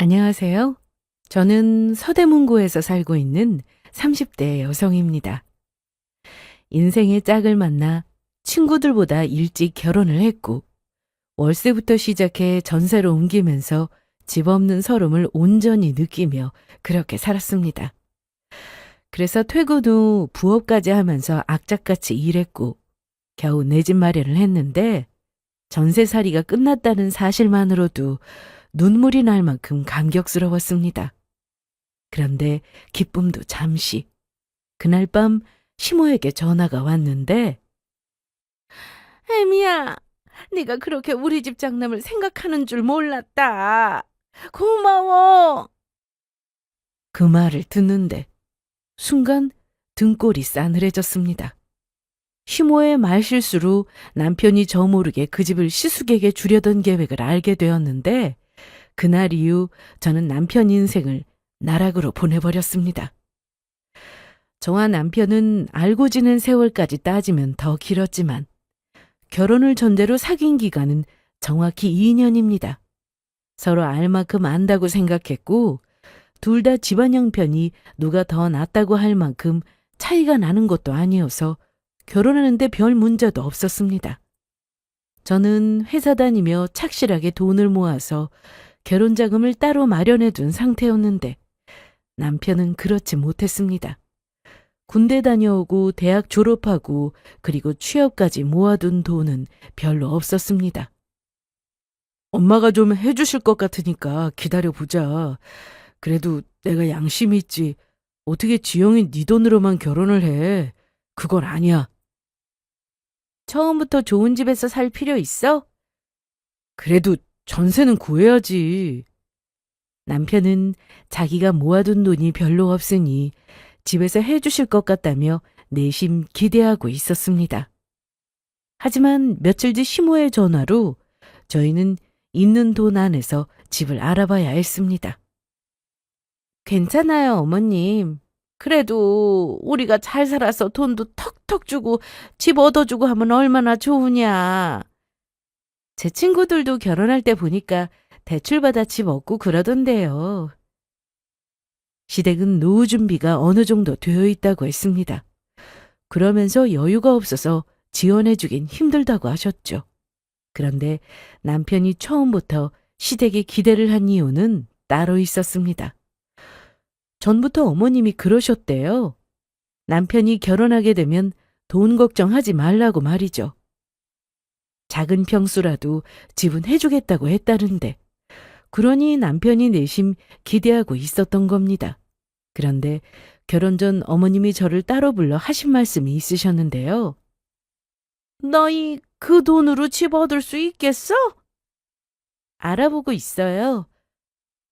안녕하세요. 저는 서대문구에서 살고 있는 30대 여성입니다. 인생의 짝을 만나 친구들보다 일찍 결혼을 했고, 월세부터 시작해 전세로 옮기면서 집 없는 서름을 온전히 느끼며 그렇게 살았습니다. 그래서 퇴근 후 부업까지 하면서 악착같이 일했고, 겨우 내 집 마련을 했는데, 전세살이가 끝났다는 사실만으로도 눈물이 날 만큼 감격스러웠습니다. 그런데 기쁨도 잠시. 그날 밤 시모에게 전화가 왔는데, 혜미야, 네가 그렇게 우리 집 장남을 생각하는 줄 몰랐다. 고마워. 그 말을 듣는데 순간 등골이 싸늘해졌습니다. 시모의 말실수로 남편이 저 모르게 그 집을 시숙에게 주려던 계획을 알게 되었는데, 그날 이후 저는 남편 인생을 나락으로 보내버렸습니다. 저와 남편은 알고 지낸 세월까지 따지면 더 길었지만 결혼을 전제로 사귄 기간은 정확히 2년입니다. 서로 알 만큼 안다고 생각했고, 둘 다 집안 형편이 누가 더 낫다고 할 만큼 차이가 나는 것도 아니어서 결혼하는데 별 문제도 없었습니다. 저는 회사 다니며 착실하게 돈을 모아서 결혼 자금을 따로 마련해 둔 상태였는데, 남편은 그렇지 못했습니다. 군대 다녀오고 대학 졸업하고 그리고 취업까지 모아둔 돈은 별로 없었습니다. 엄마가 좀 해주실 것 같으니까 기다려보자. 그래도 내가 양심이 있지. 어떻게 지영이 네 돈으로만 결혼을 해. 그건 아니야. 처음부터 좋은 집에서 살 필요 있어? 그래도 전세는 구해야지. 남편은 자기가 모아둔 돈이 별로 없으니 집에서 해주실 것 같다며 내심 기대하고 있었습니다. 하지만 며칠 뒤 시모의 전화로 저희는 있는 돈 안에서 집을 알아봐야 했습니다. 괜찮아요, 어머님. 그래도 우리가 잘 살아서 돈도 턱턱 주고 집 얻어주고 하면 얼마나 좋으냐. 제 친구들도 결혼할 때 보니까 대출받아 집 얻고 그러던데요. 시댁은 노후 준비가 어느 정도 되어 있다고 했습니다. 그러면서 여유가 없어서 지원해주긴 힘들다고 하셨죠. 그런데 남편이 처음부터 시댁에 기대를 한 이유는 따로 있었습니다. 전부터 어머님이 그러셨대요. 남편이 결혼하게 되면 돈 걱정하지 말라고 말이죠. 작은 평수라도 집은 해주겠다고 했다는데, 그러니 남편이 내심 기대하고 있었던 겁니다. 그런데 결혼 전 어머님이 저를 따로 불러 하신 말씀이 있으셨는데요. 너희 그 돈으로 집 얻을 수 있겠어? 알아보고 있어요.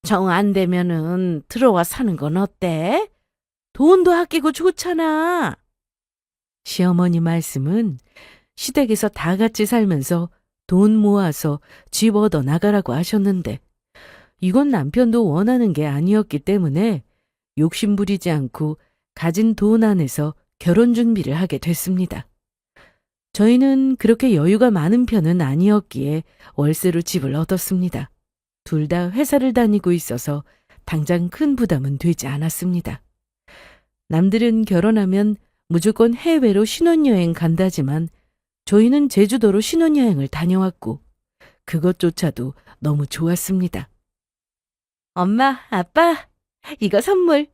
정 안 되면은 들어와 사는 건 어때? 돈도 아끼고 좋잖아. 시어머니 말씀은 시댁에서 다 같이 살면서 돈 모아서 집 얻어 나가라고 하셨는데, 이건 남편도 원하는 게 아니었기 때문에 욕심 부리지 않고 가진 돈 안에서 결혼 준비를 하게 됐습니다. 저희는 그렇게 여유가 많은 편은 아니었기에 월세로 집을 얻었습니다. 둘 다 회사를 다니고 있어서 당장 큰 부담은 되지 않았습니다. 남들은 결혼하면 무조건 해외로 신혼여행 간다지만 저희는 제주도로 신혼여행을 다녀왔고 그것조차도 너무 좋았습니다. 엄마, 아빠, 이거 선물.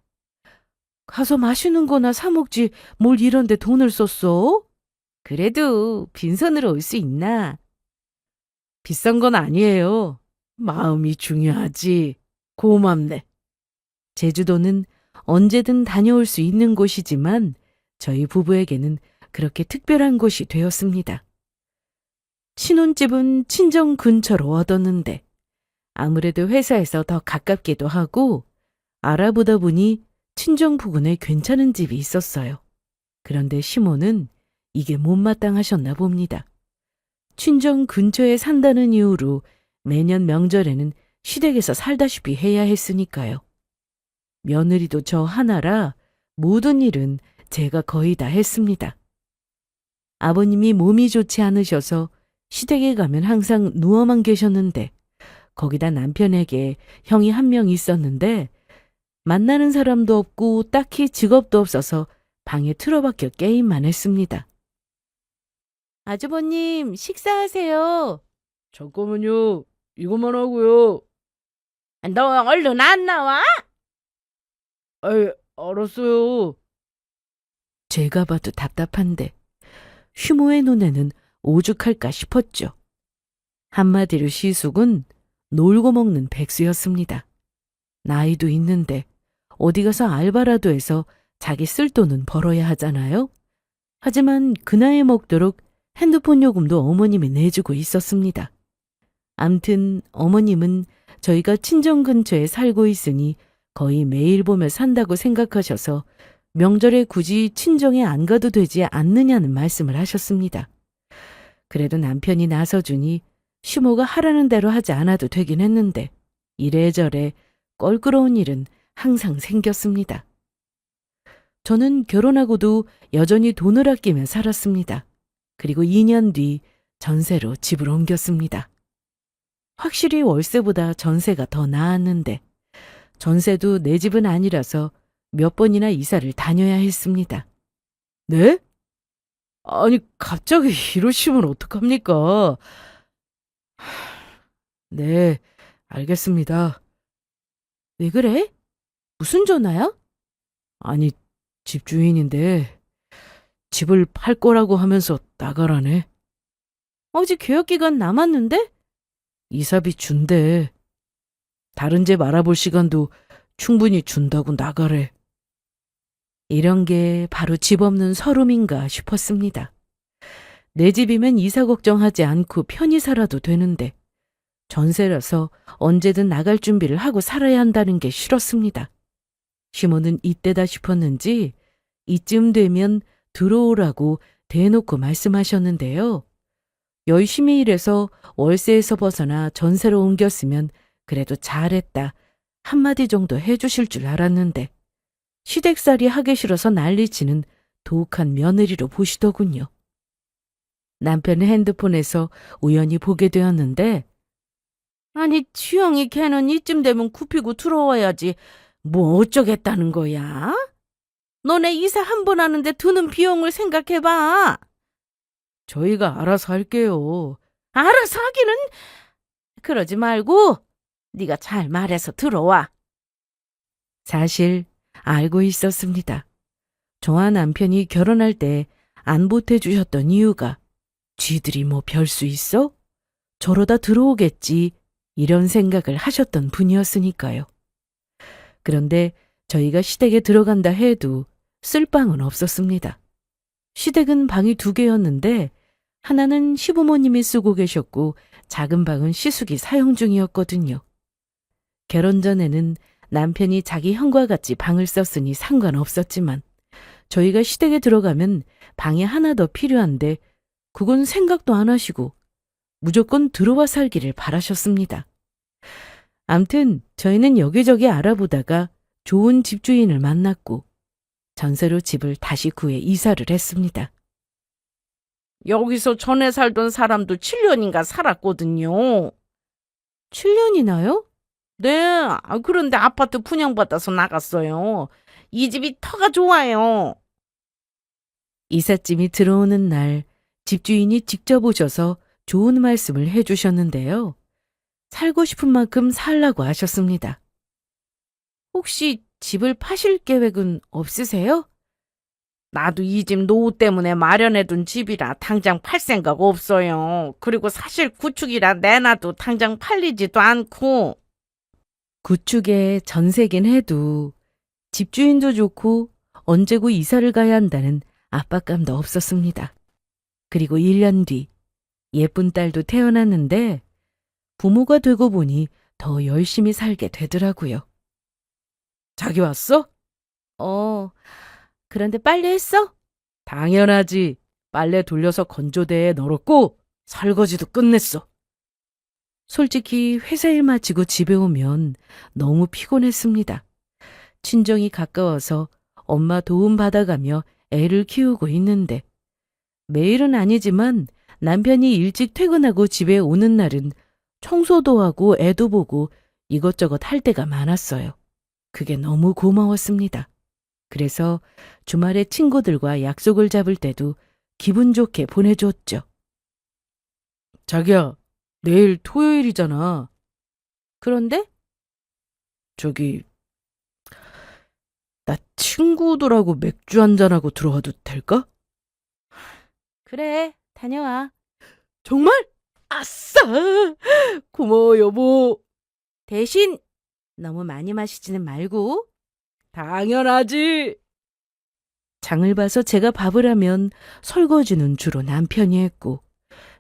가서 맛있는 거나 사 먹지 뭘 이런 데 돈을 썼어? 그래도 빈손으로 올 수 있나? 비싼 건 아니에요. 마음이 중요하지. 고맙네. 제주도는 언제든 다녀올 수 있는 곳이지만 저희 부부에게는 그렇게 특별한 곳이 되었습니다. 신혼집은 친정 근처로 얻었는데 아무래도 회사에서 더 가깝기도 하고 알아보다 보니 친정 부근에 괜찮은 집이 있었어요. 그런데 시모는 이게 못마땅하셨나 봅니다. 친정 근처에 산다는 이유로 매년 명절에는 시댁에서 살다시피 해야 했으니까요. 며느리도 저 하나라 모든 일은 제가 거의 다 했습니다. 아버님이 몸이 좋지 않으셔서 시댁에 가면 항상 누워만 계셨는데 거기다 남편에게 형이 한 명 있었는데 만나는 사람도 없고 딱히 직업도 없어서 방에 틀어박혀 게임만 했습니다. 아주버님, 식사하세요. 잠깐만요. 이것만 하고요. 너 얼른 안 나와? 아이, 알았어요. 제가 봐도 답답한데 휴모의 눈에는 오죽할까 싶었죠. 한마디로 시숙은 놀고 먹는 백수였습니다. 나이도 있는데 어디 가서 알바라도 해서 자기 쓸 돈은 벌어야 하잖아요. 하지만 그 나이에 먹도록 핸드폰 요금도 어머님이 내주고 있었습니다. 암튼 어머님은 저희가 친정 근처에 살고 있으니 거의 매일 보며 산다고 생각하셔서 명절에 굳이 친정에 안 가도 되지 않느냐는 말씀을 하셨습니다. 그래도 남편이 나서주니 시모가 하라는 대로 하지 않아도 되긴 했는데 이래저래 껄끄러운 일은 항상 생겼습니다. 저는 결혼하고도 여전히 돈을 아끼며 살았습니다. 그리고 2년 뒤 전세로 집을 옮겼습니다. 확실히 월세보다 전세가 더 나았는데 전세도 내 집은 아니라서 몇 번이나 이사를 다녀야 했습니다. 네? 아니, 갑자기 이러시면 어떡합니까? 네, 알겠습니다. 왜 그래? 무슨 전화야? 아니, 집주인인데 집을 팔 거라고 하면서 나가라네. 어제 계약기간 남았는데? 이사비 준대. 다른 집 알아볼 시간도 충분히 준다고 나가래. 이런 게 바로 집 없는 서름인가 싶었습니다. 내 집이면 이사 걱정하지 않고 편히 살아도 되는데 전세라서 언제든 나갈 준비를 하고 살아야 한다는 게 싫었습니다. 시모는 이때다 싶었는지 이쯤 되면 들어오라고 대놓고 말씀하셨는데요. 열심히 일해서 월세에서 벗어나 전세로 옮겼으면 그래도 잘했다 한마디 정도 해주실 줄 알았는데 시댁살이 하기 싫어서 난리치는 도욱한 며느리로 보시더군요. 남편의 핸드폰에서 우연히 보게 되었는데 아니 주영이 걔는 이쯤 되면 굽히고 들어와야지 뭐 어쩌겠다는 거야? 너네 이사 한 번 하는데 드는 비용을 생각해봐. 저희가 알아서 할게요. 알아서 하기는 그러지 말고 네가 잘 말해서 들어와. 사실 알고 있었습니다. 저와 남편이 결혼할 때 안 보태주셨던 이유가 쥐들이 뭐 별 수 있어? 저러다 들어오겠지 이런 생각을 하셨던 분이었으니까요. 그런데 저희가 시댁에 들어간다 해도 쓸 방은 없었습니다. 시댁은 방이 2개였는데 하나는 시부모님이 쓰고 계셨고 작은 방은 시숙이 사용 중이었거든요. 결혼 전에는 남편이 자기 형과 같이 방을 썼으니 상관없었지만 저희가 시댁에 들어가면 방이 하나 더 필요한데 그건 생각도 안 하시고 무조건 들어와 살기를 바라셨습니다. 암튼 저희는 여기저기 알아보다가 좋은 집주인을 만났고 전세로 집을 다시 구해 이사를 했습니다. 여기서 전에 살던 사람도 7년인가 살았거든요. 7년이나요? 네, 그런데 아파트 분양받아서 나갔어요. 이 집이 터가 좋아요. 이삿짐이 들어오는 날 집주인이 직접 오셔서 좋은 말씀을 해주셨는데요. 살고 싶은 만큼 살라고 하셨습니다. 혹시 집을 파실 계획은 없으세요? 나도 이 집 노후 때문에 마련해둔 집이라 당장 팔 생각 없어요. 그리고 사실 구축이라 내놔도 당장 팔리지도 않고. 구축에 전세긴 해도 집주인도 좋고 언제고 이사를 가야 한다는 압박감도 없었습니다. 그리고 1년 뒤 예쁜 딸도 태어났는데 부모가 되고 보니 더 열심히 살게 되더라고요. 자기 왔어? 그런데 빨리 했어? 당연하지. 빨래 돌려서 건조대에 널었고 설거지도 끝냈어. 솔직히 회사 일 마치고 집에 오면 너무 피곤했습니다. 친정이 가까워서 엄마 도움 받아가며 애를 키우고 있는데 매일은 아니지만 남편이 일찍 퇴근하고 집에 오는 날은 청소도 하고 애도 보고 이것저것 할 때가 많았어요. 그게 너무 고마웠습니다. 그래서 주말에 친구들과 약속을 잡을 때도 기분 좋게 보내줬죠. 자기야, 내일 토요일이잖아. 그런데? 저기, 나 친구들하고 맥주 한잔하고 들어와도 될까? 그래, 다녀와. 정말? 아싸! 고마워, 여보. 대신 너무 많이 마시지는 말고. 당연하지. 장을 봐서 제가 밥을 하면 설거지는 주로 남편이 했고,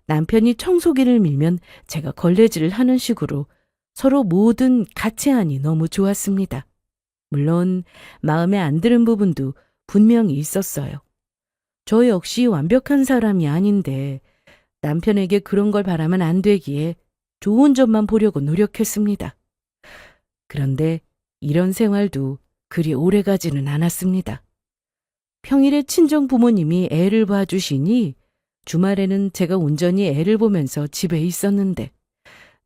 남편이 청소기를 밀면 제가 걸레질을 하는 식으로 서로 뭐든 같이 하니 너무 좋았습니다. 물론 마음에 안 드는 부분도 분명히 있었어요. 저 역시 완벽한 사람이 아닌데 남편에게 그런 걸 바라면 안 되기에 좋은 점만 보려고 노력했습니다. 그런데 이런 생활도 그리 오래가지는 않았습니다. 평일에 친정 부모님이 애를 봐주시니 주말에는 제가 온전히 애를 보면서 집에 있었는데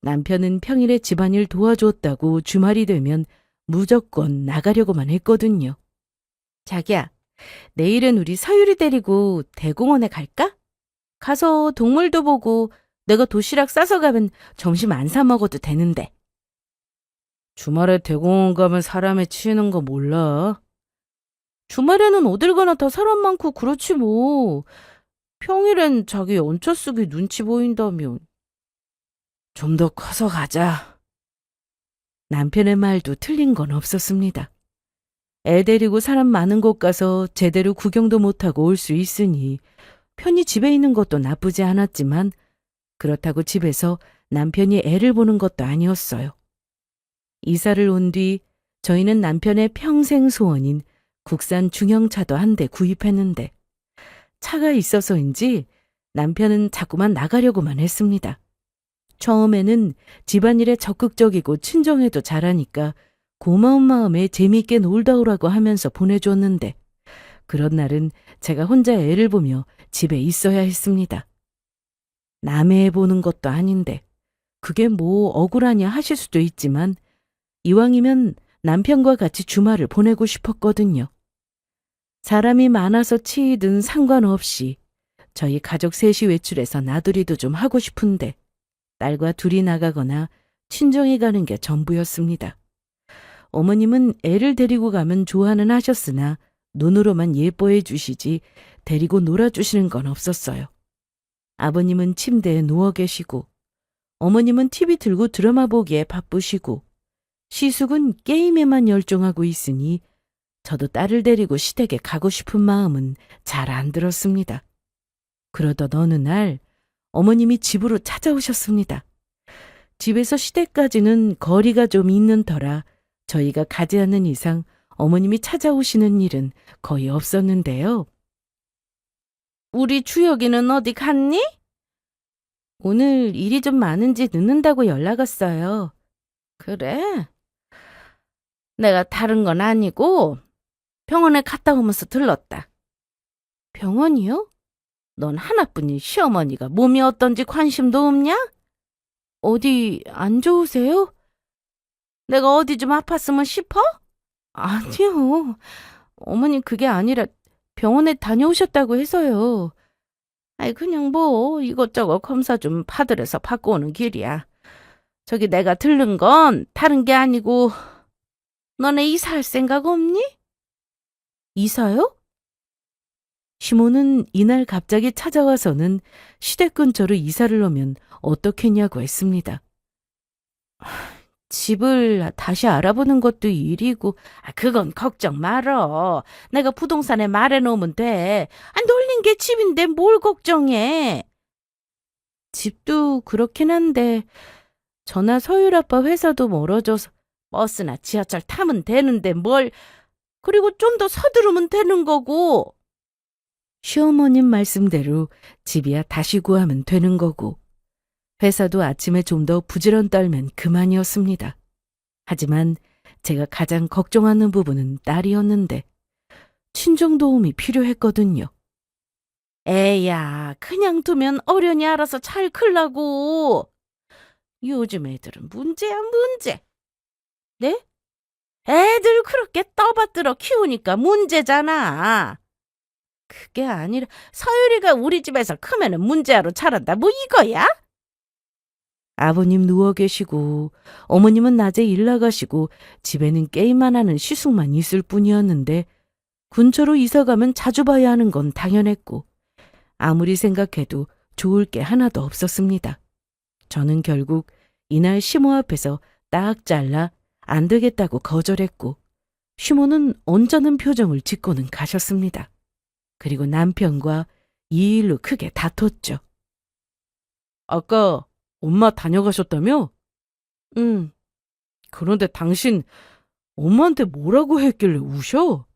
남편은 평일에 집안일 도와줬다고 주말이 되면 무조건 나가려고만 했거든요. 자기야, 내일은 우리 서율이 데리고 대공원에 갈까? 가서 동물도 보고 내가 도시락 싸서 가면 점심 안 사 먹어도 되는데. 주말에 대공원 가면 사람에 치이는 거 몰라? 주말에는 어딜 가나 다 사람 많고 그렇지 뭐. 평일엔 자기 연차 쓰기 눈치 보인다면. 좀 더 커서 가자. 남편의 말도 틀린 건 없었습니다. 애 데리고 사람 많은 곳 가서 제대로 구경도 못하고 올 수 있으니 편히 집에 있는 것도 나쁘지 않았지만 그렇다고 집에서 남편이 애를 보는 것도 아니었어요. 이사를 온 뒤 저희는 남편의 평생 소원인 국산 중형차도 한 대 구입했는데 차가 있어서인지 남편은 자꾸만 나가려고만 했습니다. 처음에는 집안일에 적극적이고 친정에도 잘하니까 고마운 마음에 재미있게 놀다 오라고 하면서 보내줬는데 그런 날은 제가 혼자 애를 보며 집에 있어야 했습니다. 남의 애 보는 것도 아닌데 그게 뭐 억울하냐 하실 수도 있지만 이왕이면 남편과 같이 주말을 보내고 싶었거든요. 사람이 많아서 치이든 상관없이 저희 가족 셋이 외출해서 나들이도 좀 하고 싶은데 딸과 둘이 나가거나 친정에 가는 게 전부였습니다. 어머님은 애를 데리고 가면 좋아는 하셨으나 눈으로만 예뻐해 주시지 데리고 놀아주시는 건 없었어요. 아버님은 침대에 누워 계시고 어머님은 TV 틀고 드라마 보기에 바쁘시고 시숙은 게임에만 열중하고 있으니 저도 딸을 데리고 시댁에 가고 싶은 마음은 잘 안 들었습니다. 그러던 어느 날 어머님이 집으로 찾아오셨습니다. 집에서 시댁까지는 거리가 좀 있는 터라 저희가 가지 않는 이상 어머님이 찾아오시는 일은 거의 없었는데요. 우리 주혁이는 어디 갔니? 오늘 일이 좀 많은지 늦는다고 연락 왔어요. 그래? 내가 다른 건 아니고 병원에 갔다 오면서 들렀다. 병원이요? 넌 하나뿐인 시어머니가 몸이 어떤지 관심도 없냐? 어디 안 좋으세요? 내가 어디 좀 아팠으면 싶어? 아니요. 어머님 그게 아니라 병원에 다녀오셨다고 해서요. 아이 그냥 뭐 이것저것 검사 좀 받으러서 받고 오는 길이야. 저기 내가 들른 건 다른 게 아니고 너네 이사할 생각 없니? 이사요? 시모는 이날 갑자기 찾아와서는 시댁 근처로 이사를 오면 어떻겠냐고 했습니다. 집을 다시 알아보는 것도 일이고 그건 걱정 말어. 내가 부동산에 말해놓으면 돼. 놀린 게 집인데 뭘 걱정해. 집도 그렇긴 한데 저나 서율 아빠 회사도 멀어져서 버스나 지하철 타면 되는데 뭘. 그리고 좀 더 서두르면 되는 거고. 시어머님 말씀대로 집이야 다시 구하면 되는 거고 회사도 아침에 좀 더 부지런 떨면 그만이었습니다. 하지만 제가 가장 걱정하는 부분은 딸이었는데 친정 도움이 필요했거든요. 애야, 그냥 두면 어련히 알아서 잘 클라고. 요즘 애들은 문제야, 문제. 네? 애들 그렇게 떠받들어 키우니까 문제잖아. 그게 아니라 서율이가 우리 집에서 크면은 문제아로 자란다. 뭐 이거야? 아버님 누워 계시고 어머님은 낮에 일 나가시고 집에는 게임만 하는 시숙만 있을 뿐이었는데 근처로 이사 가면 자주 봐야 하는 건 당연했고 아무리 생각해도 좋을 게 하나도 없었습니다. 저는 결국 이날 시모 앞에서 딱 잘라 안 되겠다고 거절했고 시모는 언짢은 표정을 짓고는 가셨습니다. 그리고 남편과 이 일로 크게 다퉜죠. 아까 엄마 다녀가셨다며? 응. 그런데 당신 엄마한테 뭐라고 했길래 우셔?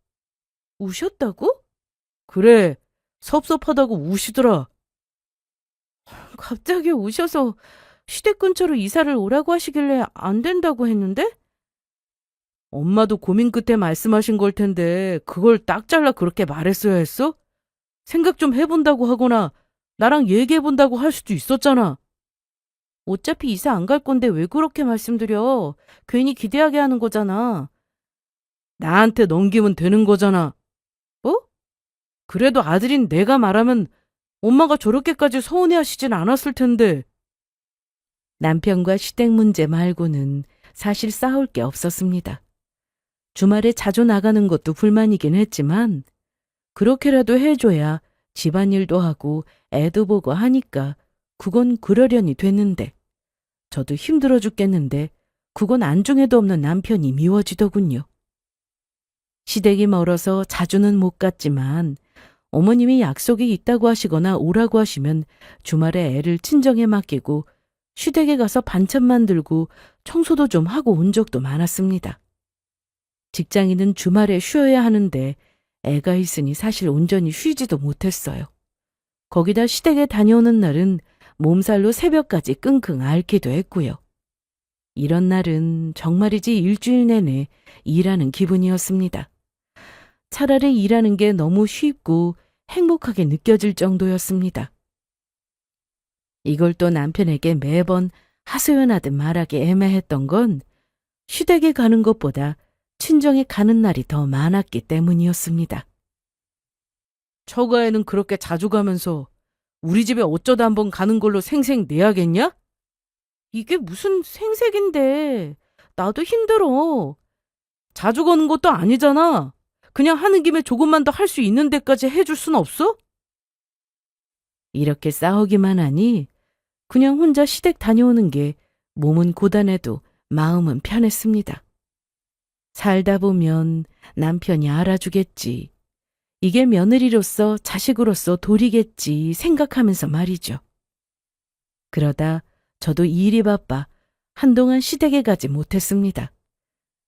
우셨다고? 그래, 섭섭하다고 우시더라. 갑자기 우셔서 시댁 근처로 이사를 오라고 하시길래 안 된다고 했는데? 엄마도 고민 끝에 말씀하신 걸 텐데 그걸 딱 잘라 그렇게 말했어야 했어? 생각 좀 해본다고 하거나 나랑 얘기해본다고 할 수도 있었잖아. 어차피 이사 안 갈 건데 왜 그렇게 말씀드려? 괜히 기대하게 하는 거잖아. 나한테 넘기면 되는 거잖아. 어? 그래도 아들인 내가 말하면 엄마가 저렇게까지 서운해하시진 않았을 텐데. 남편과 시댁 문제 말고는 사실 싸울 게 없었습니다. 주말에 자주 나가는 것도 불만이긴 했지만 그렇게라도 해줘야 집안일도 하고 애도 보고 하니까 그건 그러려니 됐는데 저도 힘들어 죽겠는데 그건 안중에도 없는 남편이 미워지더군요. 시댁이 멀어서 자주는 못 갔지만 어머님이 약속이 있다고 하시거나 오라고 하시면 주말에 애를 친정에 맡기고 시댁에 가서 반찬 만들고 청소도 좀 하고 온 적도 많았습니다. 직장인은 주말에 쉬어야 하는데 애가 있으니 사실 온전히 쉬지도 못했어요. 거기다 시댁에 다녀오는 날은 몸살로 새벽까지 끙끙 앓기도 했고요. 이런 날은 정말이지 일주일 내내 일하는 기분이었습니다. 차라리 일하는 게 너무 쉽고 행복하게 느껴질 정도였습니다. 이걸 또 남편에게 매번 하소연하듯 말하기 애매했던 건 시댁에 가는 것보다 친정에 가는 날이 더 많았기 때문이었습니다. 처가에는 그렇게 자주 가면서 우리 집에 어쩌다 한번 가는 걸로 생색 내야겠냐? 이게 무슨 생색인데. 나도 힘들어. 자주 가는 것도 아니잖아. 그냥 하는 김에 조금만 더 할 수 있는 데까지 해줄 순 없어? 이렇게 싸우기만 하니 그냥 혼자 시댁 다녀오는 게 몸은 고단해도 마음은 편했습니다. 살다 보면 남편이 알아주겠지. 이게 며느리로서 자식으로서 도리겠지 생각하면서 말이죠. 그러다 저도 일이 바빠 한동안 시댁에 가지 못했습니다.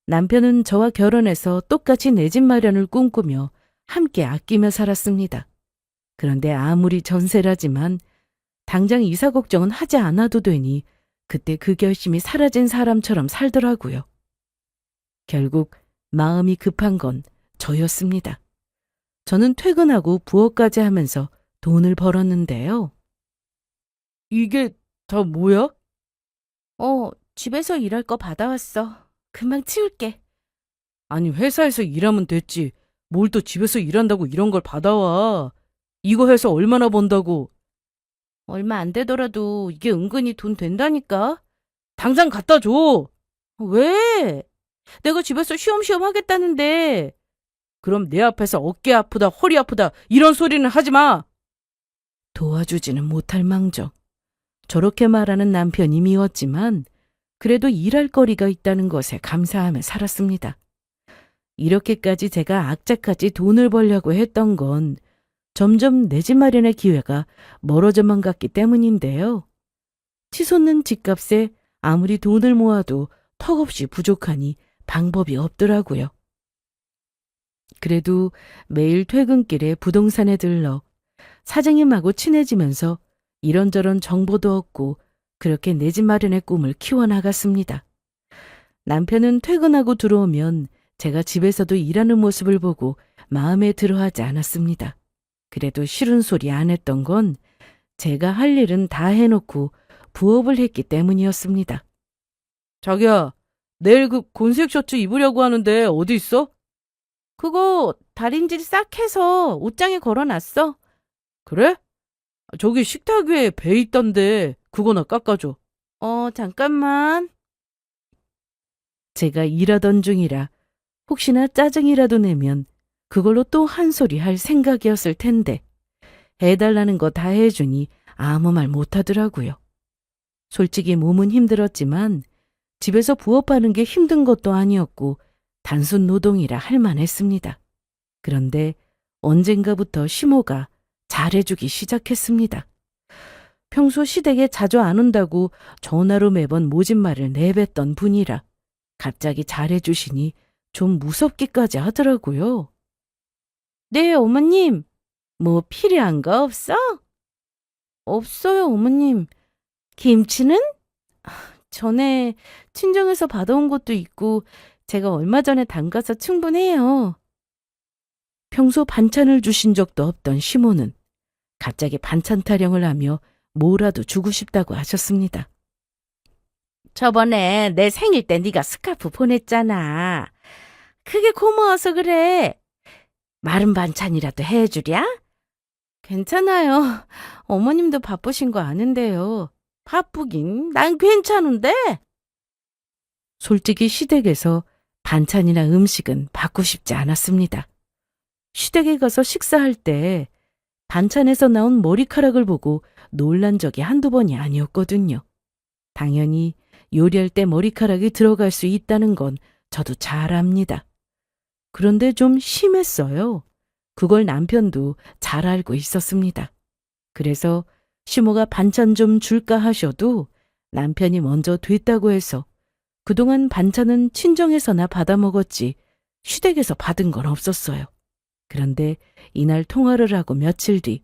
남편은 저와 결혼해서 똑같이 내 집 마련을 꿈꾸며 함께 아끼며 살았습니다. 그런데 아무리 전세라지만 당장 이사 걱정은 하지 않아도 되니 그때 그 결심이 사라진 사람처럼 살더라고요. 결국 마음이 급한 건 저였습니다. 저는 퇴근하고 부업까지 하면서 돈을 벌었는데요. 이게 다 뭐야? 집에서 일할 거 받아왔어. 금방 치울게. 아니, 회사에서 일하면 됐지. 뭘 또 집에서 일한다고 이런 걸 받아와. 이거 해서 얼마나 번다고. 얼마 안 되더라도 이게 은근히 돈 된다니까. 당장 갖다 줘. 왜? 내가 집에서 쉬엄쉬엄 하겠다는데. 그럼 내 앞에서 어깨 아프다, 허리 아프다 이런 소리는 하지 마. 도와주지는 못할 망정. 저렇게 말하는 남편이 미웠지만 그래도 일할 거리가 있다는 것에 감사하며 살았습니다. 이렇게까지 제가 악착같이 돈을 벌려고 했던 건 점점 내 집 마련의 기회가 멀어져만 갔기 때문인데요. 치솟는 집값에 아무리 돈을 모아도 턱없이 부족하니 방법이 없더라고요. 그래도 매일 퇴근길에 부동산에 들러 사장님하고 친해지면서 이런저런 정보도 얻고 그렇게 내 집 마련의 꿈을 키워나갔습니다. 남편은 퇴근하고 들어오면 제가 집에서도 일하는 모습을 보고 마음에 들어하지 않았습니다. 그래도 싫은 소리 안 했던 건 제가 할 일은 다 해놓고 부업을 했기 때문이었습니다. 자기야, 내일 그 곤색 셔츠 입으려고 하는데 어디 있어? 그거 다림질 싹 해서 옷장에 걸어놨어. 그래? 저기 식탁 위에 배 있던데 그거나 깎아줘. 잠깐만. 제가 일하던 중이라 혹시나 짜증이라도 내면 그걸로 또 한 소리 할 생각이었을 텐데 해달라는 거 다 해주니 아무 말 못하더라고요. 솔직히 몸은 힘들었지만 집에서 부업하는 게 힘든 것도 아니었고 단순 노동이라 할만했습니다. 그런데 언젠가부터 시모가 잘해주기 시작했습니다. 평소 시댁에 자주 안 온다고 전화로 매번 모진말을 내뱉던 분이라 갑자기 잘해주시니 좀 무섭기까지 하더라고요. 네, 어머님. 뭐 필요한 거 없어? 없어요, 어머님. 김치는? 전에 친정에서 받아온 것도 있고 제가 얼마 전에 담가서 충분해요. 평소 반찬을 주신 적도 없던 시모는 갑자기 반찬 타령을 하며 뭐라도 주고 싶다고 하셨습니다. 저번에 내 생일 때 네가 스카프 보냈잖아. 그게 고마워서 그래. 마른 반찬이라도 해주랴? 괜찮아요. 어머님도 바쁘신 거 아는데요. 바쁘긴 난 괜찮은데. 솔직히 시댁에서 반찬이나 음식은 받고 싶지 않았습니다. 시댁에 가서 식사할 때 반찬에서 나온 머리카락을 보고 놀란 적이 한두 번이 아니었거든요. 당연히 요리할 때 머리카락이 들어갈 수 있다는 건 저도 잘 압니다. 그런데 좀 심했어요. 그걸 남편도 잘 알고 있었습니다. 그래서 시모가 반찬 좀 줄까 하셔도 남편이 먼저 됐다고 해서 그동안 반찬은 친정에서나 받아 먹었지 시댁에서 받은 건 없었어요. 그런데 이날 통화를 하고 며칠 뒤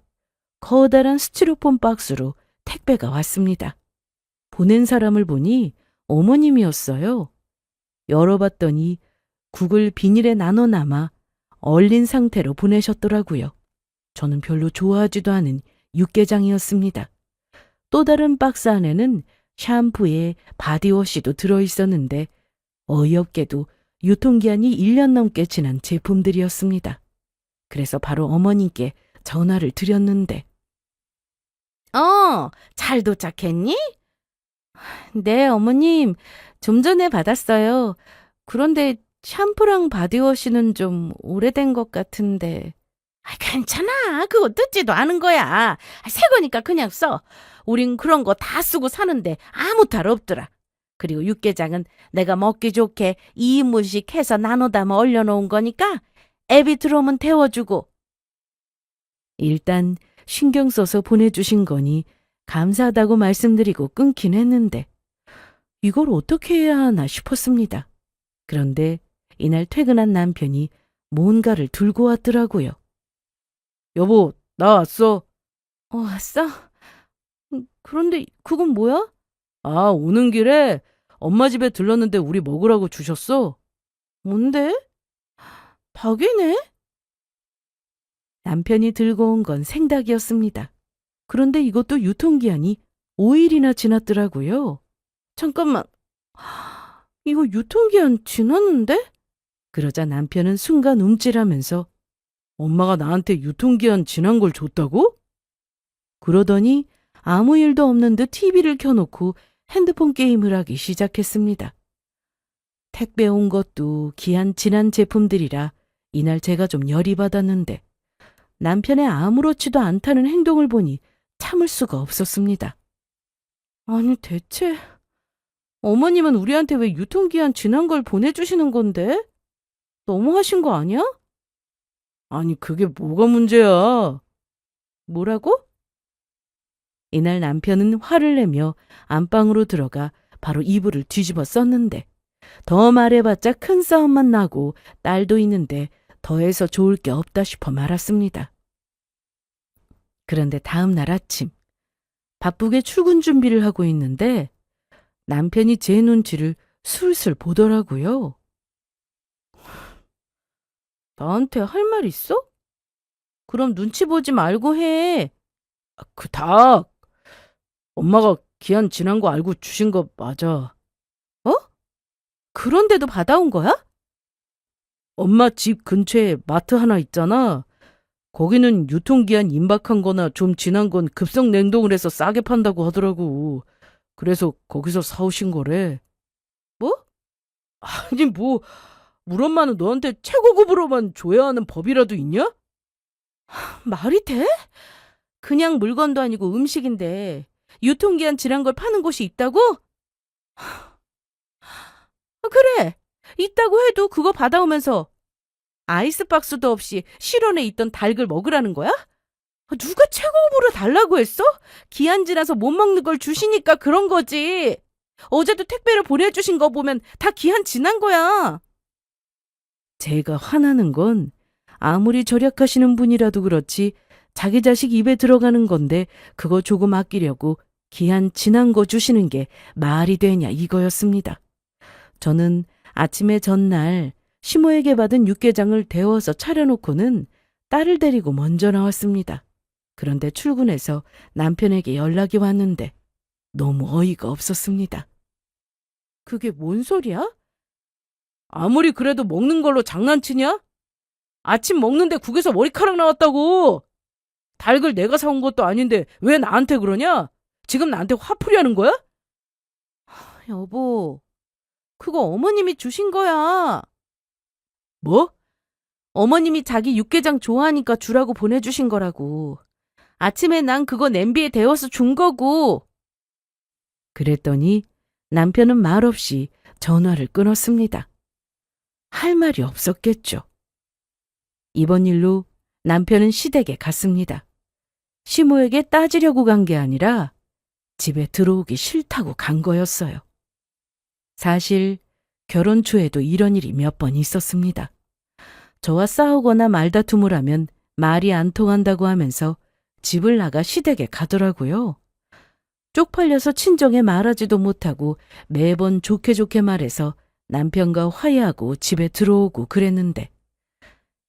커다란 스티로폼 박스로 택배가 왔습니다. 보낸 사람을 보니 어머님이었어요. 열어봤더니 국을 비닐에 나눠 남아 얼린 상태로 보내셨더라고요. 저는 별로 좋아하지도 않은 육개장이었습니다. 또 다른 박스 안에는 샴푸에 바디워시도 들어있었는데 어이없게도 유통기한이 1년 넘게 지난 제품들이었습니다. 그래서 바로 어머님께 전화를 드렸는데 잘 도착했니? 네, 어머님. 좀 전에 받았어요. 그런데 샴푸랑 바디워시는 좀 오래된 것 같은데. 괜찮아. 그거 뜯지도 않은 거야. 새 거니까 그냥 써. 우린 그런 거 다 쓰고 사는데 아무 탈 없더라. 그리고 육개장은 내가 먹기 좋게 2인분씩 해서 나눠 담아 얼려놓은 거니까 애비 들어오면 데워주고. 일단 신경 써서 보내주신 거니 감사하다고 말씀드리고 끊긴 했는데 이걸 어떻게 해야 하나 싶었습니다. 그런데 이날 퇴근한 남편이 뭔가를 들고 왔더라고요. 여보, 나 왔어. 왔어? 그런데 그건 뭐야? 아, 오는 길에 엄마 집에 들렀는데 우리 먹으라고 주셨어. 뭔데? 닭이네? 남편이 들고 온 건 생닭이었습니다. 그런데 이것도 유통기한이 5일이나 지났더라고요. 잠깐만. 이거 유통기한 지났는데? 그러자 남편은 순간 움찔하면서 엄마가 나한테 유통기한 지난 걸 줬다고? 그러더니 아무 일도 없는 듯 TV를 켜놓고 핸드폰 게임을 하기 시작했습니다. 택배 온 것도 기한 지난 제품들이라 이날 제가 좀 열이 받았는데 남편의 아무렇지도 않다는 행동을 보니 참을 수가 없었습니다. 아니 대체 어머님은 우리한테 왜 유통기한 지난 걸 보내주시는 건데? 너무하신 거 아니야? 아니 그게 뭐가 문제야? 뭐라고? 이날 남편은 화를 내며 안방으로 들어가 바로 이불을 뒤집어 썼는데 더 말해봤자 큰 싸움만 나고 딸도 있는데 더해서 좋을 게 없다 싶어 말았습니다. 그런데 다음 날 아침 바쁘게 출근 준비를 하고 있는데 남편이 제 눈치를 술술 보더라고요. 나한테 할 말 있어? 그럼 눈치 보지 말고 해. 그 닭, 엄마가 기한 지난 거 알고 주신 거 맞아. 어? 그런데도 받아온 거야? 엄마 집 근처에 마트 하나 있잖아. 거기는 유통기한 임박한 거나 좀 지난 건 급성 냉동을 해서 싸게 판다고 하더라고. 그래서 거기서 사오신 거래. 뭐? 아니 뭐 우리 엄마는 너한테 최고급으로만 줘야 하는 법이라도 있냐? 말이 돼? 그냥 물건도 아니고 음식인데 유통기한 지난 걸 파는 곳이 있다고? 그래. 있다고 해도 그거 받아오면서 아이스박스도 없이 실온에 있던 닭을 먹으라는 거야? 누가 최고급으로 달라고 했어? 기한 지나서 못 먹는 걸 주시니까 그런 거지. 어제도 택배를 보내주신 거 보면 다 기한 지난 거야. 제가 화나는 건 아무리 절약하시는 분이라도 그렇지 자기 자식 입에 들어가는 건데 그거 조금 아끼려고 기한 지난 거 주시는 게 말이 되냐 이거였습니다. 저는 아침에 전날 시모에게 받은 육개장을 데워서 차려놓고는 딸을 데리고 먼저 나왔습니다. 그런데 출근해서 남편에게 연락이 왔는데 너무 어이가 없었습니다. 그게 뭔 소리야? 아무리 그래도 먹는 걸로 장난치냐? 아침 먹는데 국에서 머리카락 나왔다고. 닭을 내가 사온 것도 아닌데 왜 나한테 그러냐? 지금 나한테 화풀이하는 거야? 여보, 그거 어머님이 주신 거야. 뭐? 어머님이 자기 육개장 좋아하니까 주라고 보내주신 거라고. 아침에 난 그거 냄비에 데워서 준 거고. 그랬더니 남편은 말없이 전화를 끊었습니다. 할 말이 없었겠죠. 이번 일로 남편은 시댁에 갔습니다. 시모에게 따지려고 간 게 아니라 집에 들어오기 싫다고 간 거였어요. 사실 결혼 초에도 이런 일이 몇 번 있었습니다. 저와 싸우거나 말다툼을 하면 말이 안 통한다고 하면서 집을 나가 시댁에 가더라고요. 쪽팔려서 친정에 말하지도 못하고 매번 좋게 좋게 말해서 남편과 화해하고 집에 들어오고 그랬는데